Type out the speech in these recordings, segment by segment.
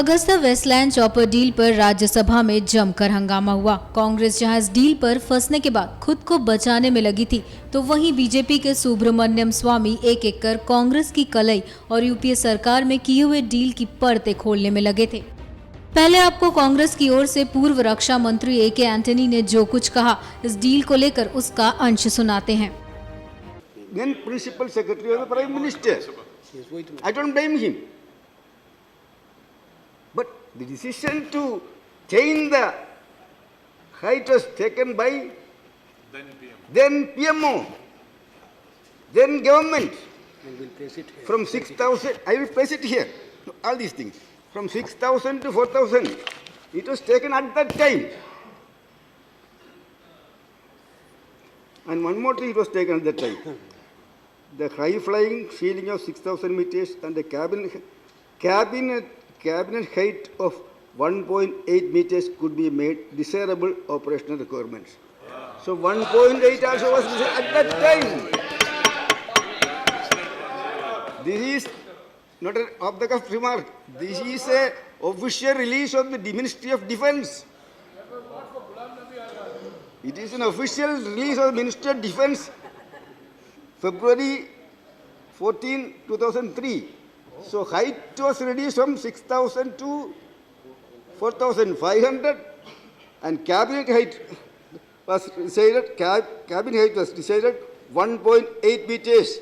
Agusta Westland chopper deal पर राज्य सभा में जमकर हंगामा हुआ। कांग्रेस जहां इस डील पर फंसने के बाद खुद को बचाने में लगी थी, तो वहीं बीजेपी के सुब्रमण्यम स्वामी एक एक कर कांग्रेस की कलई और यूपीए सरकार में किए हुए डील की परतें खोलने में लगे थे। पहले आपको कांग्रेस की ओर से पूर्व रक्षा मंत्री ए के एंटनी ने जो कुछ कहा, इस डील को लेकर उसका अंश सुनाते हैं। Then principal secretary of the Prime Minister. I don't blame him. But the decision to change the height was taken by then PMO, then government. From 6,000, I will place it here, all these things. From 6,000 to 4,000, it was taken at that time. And one more thing, it was taken at that time. The high-flying ceiling of 6,000 meters and the cabinet height of 1.8 meters could be made desirable operational requirements. So 1.8 also was at that time. This is not an off-the-cuff remark. This is an official release of the Ministry of Defence. It is an official release of the Ministry of Defence, February 14, 2003. So height was reduced from 6,000 to 4,500, and cabinet height was decided. Cabin height was decided 1.8 meters.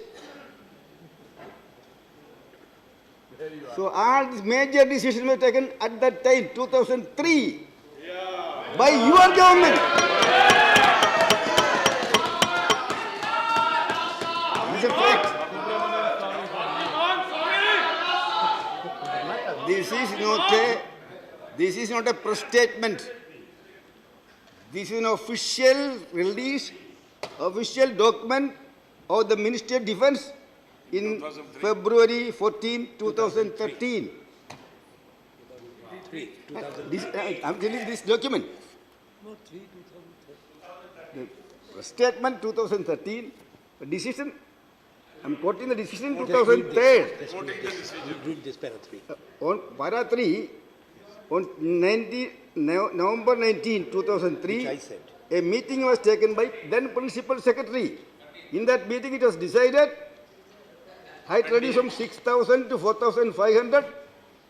So all these major decisions were taken at that time, 2003, by your government. This is a fact. This is not a press statement. This is an official release, official document of the Ministry of Defence in February 14, 2013. I'm telling you this document. The statement 2013, the decision, I'm quoting the decision 2003. Read this para 3. On para 3, on November 19, 2003, Which I said. a meeting was taken by then Principal Secretary. In that meeting, it was decided height reduced from 6,000 to 4,500,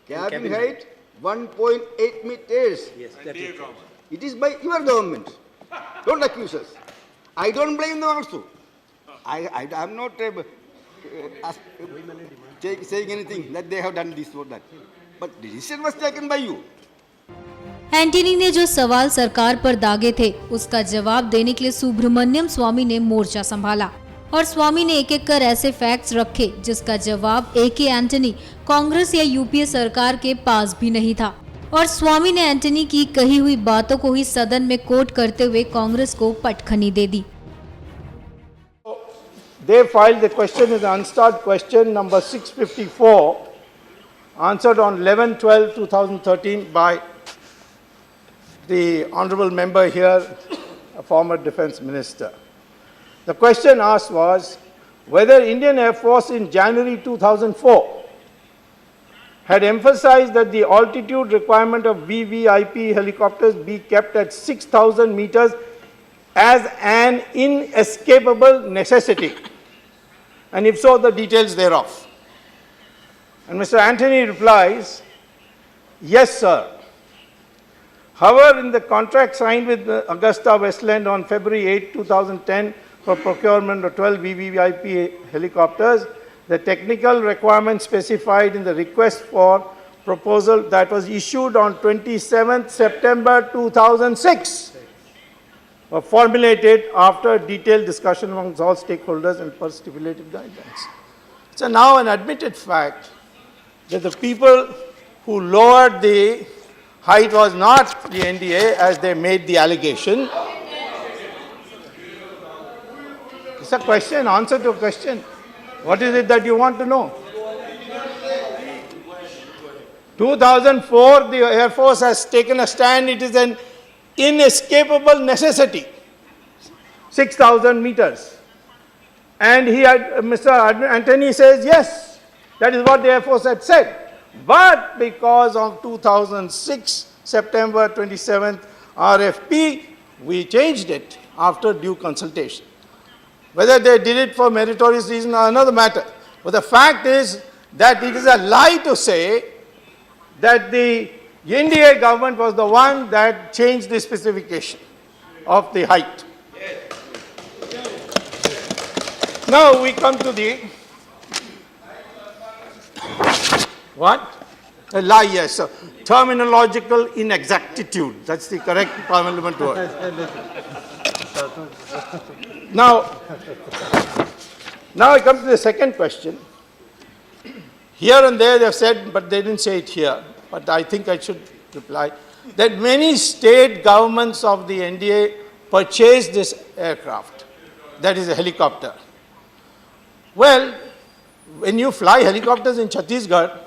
cabin height 1.8 meters. Yes, that is right. It is by your government. Don't accuse us. I don't blame them also. I am not saying anything that they have done this or that. But the decision was taken by you. Antony ने जो सवाल सरकार पर दागे थे, उसका जवाब देने के लिए सुब्रमण्यम स्वामी ने मोर्चा संभाला और स्वामी ने एक एक कर ऐसे फैक्ट्स रखे जिसका जवाब ए के एंटनी, कांग्रेस या यूपीए सरकार के पास भी नहीं था। और स्वामी ने एंटनी की कही हुई बातों को ही सदन में कोट करते हुए कांग्रेस को पटखनी दे दी। They filed the question as unstarred question number 654, answered on 11/12/2013 by the honourable member here, a former Defence Minister. The question asked was whether Indian Air Force in January 2004 had emphasized that the altitude requirement of VVIP helicopters be kept at 6,000 meters as an inescapable necessity, and if so, the details thereof. And Mr. Antony replies, yes, sir. However, in the contract signed with AgustaWestland on February 8, 2010 for procurement of 12 VVIP helicopters, the technical requirements specified in the request for proposal that was issued on 27th September 2006 were formulated after detailed discussion amongst all stakeholders and per stipulated guidelines. It's now an admitted fact that the people who lowered the height was not the NDA as they made the allegation. It's a question, answer to a question. What is it that you want to know? 2004, the Air Force has taken a stand. It is an inescapable necessity. 6,000 meters. And Mr. Antony says, yes, that is what the Air Force had said. But because of 2006, September 27th RFP, we changed it after due consultation. Whether they did it for meritorious reason or another matter. But the fact is that it is a lie to say that the NDA government was the one that changed the specification of the height. Now we come to the what? A lie, yes. So, terminological inexactitude. That's the correct parliament word. Now I come to the second question. Here and there they have said, but they didn't say it here, but I think I should reply, that many state governments of the NDA purchased this aircraft, that is a helicopter. Well, when you fly helicopters in Chhattisgarh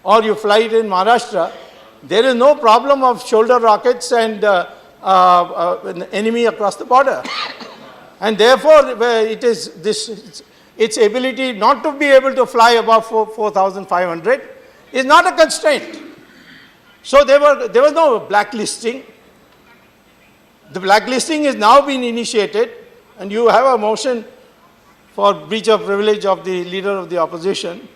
or you fly it in Maharashtra, there is no problem of shoulder rockets and an enemy across the border. And therefore, it is this, its ability not to be able to fly above 4,500 is not a constraint. So there was no blacklisting. The blacklisting is now being initiated, and you have a motion for breach of privilege of the leader of the opposition,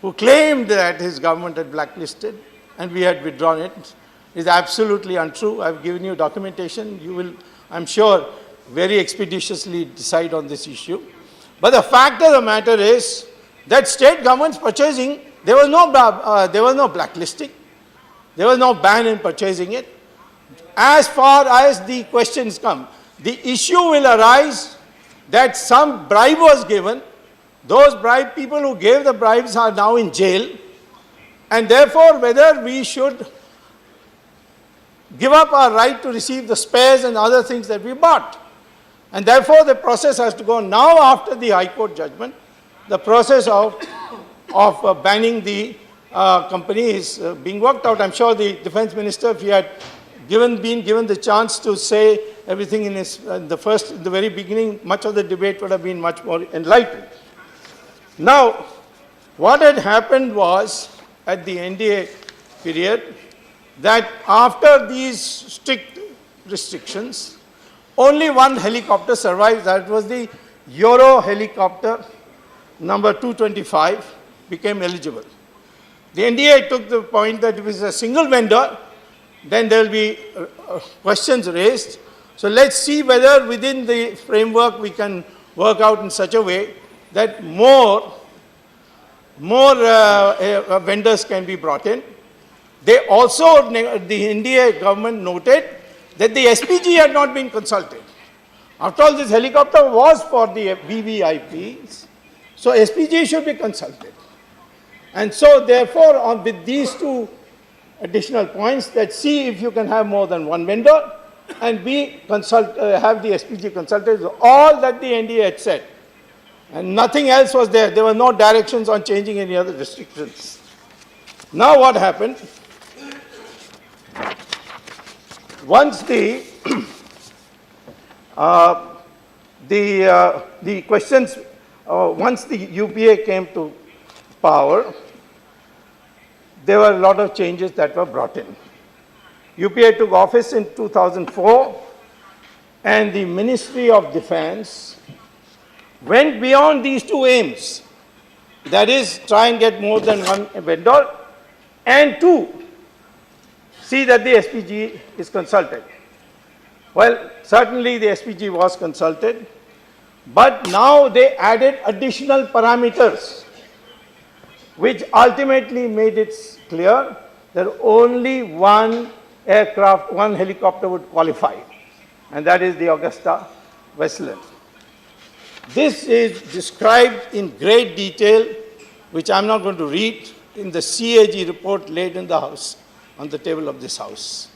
who claimed that his government had blacklisted and we had withdrawn it. It is absolutely untrue. I have given you documentation. You will, I am sure, very expeditiously decide on this issue. But the fact of the matter is that state governments purchasing, there was no blacklisting. There was no ban in purchasing it. As far as the questions come, the issue will arise that some bribe was given. Those people who gave the bribes are now in jail, and therefore whether we should give up our right to receive the spares and other things that we bought. And therefore the process has to go now after the High Court judgment. The process of banning the company is being worked out. I'm sure the Defence Minister, if he had been given the chance to say everything in the very beginning, much of the debate would have been much more enlightened. Now, what had happened was, at the NDA period, that after these strict restrictions, only one helicopter survived. That was the Euro helicopter number 225 became eligible. The NDA took the point that if it's a single vendor, then there will be questions raised. So let's see whether within the framework we can work out in such a way that more vendors can be brought in. They also, the NDA government noted that the SPG had not been consulted. After all, this helicopter was for the VVIPs, so SPG should be consulted. And so therefore, with these two additional points, let's see if you can have more than one vendor, and have the SPG consulted. All that the NDA had said, and nothing else was there. There were no directions on changing any other restrictions. Now what happened? Once the questions, once the UPA came to power, there were a lot of changes that were brought in. UPA took office in 2004, and the Ministry of Defence went beyond these two aims. That is, try and get more than one vendor, and two, see that the SPG is consulted. Well, certainly the SPG was consulted, but now they added additional parameters, which ultimately made it clear that only one aircraft, one helicopter would qualify, and that is the AgustaWestland. This is described in great detail, which I'm not going to read, in the CAG report laid in the House, on the table of this House.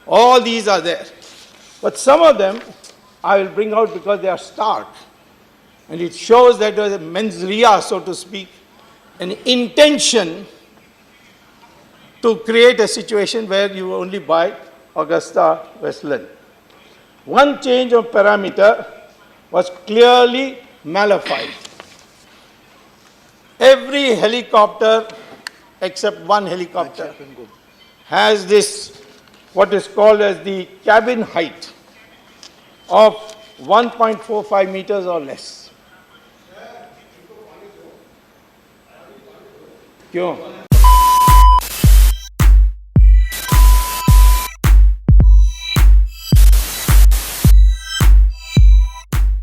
All these are there. But some of them I will bring out because they are stark. And it shows that there was a mens rea, so to speak, an intention to create a situation where you only buy AgustaWestland. One change of parameter was clearly malified. Every helicopter except one helicopter, has this, what is called as the cabin height of 1.45 meters or less. क्यों?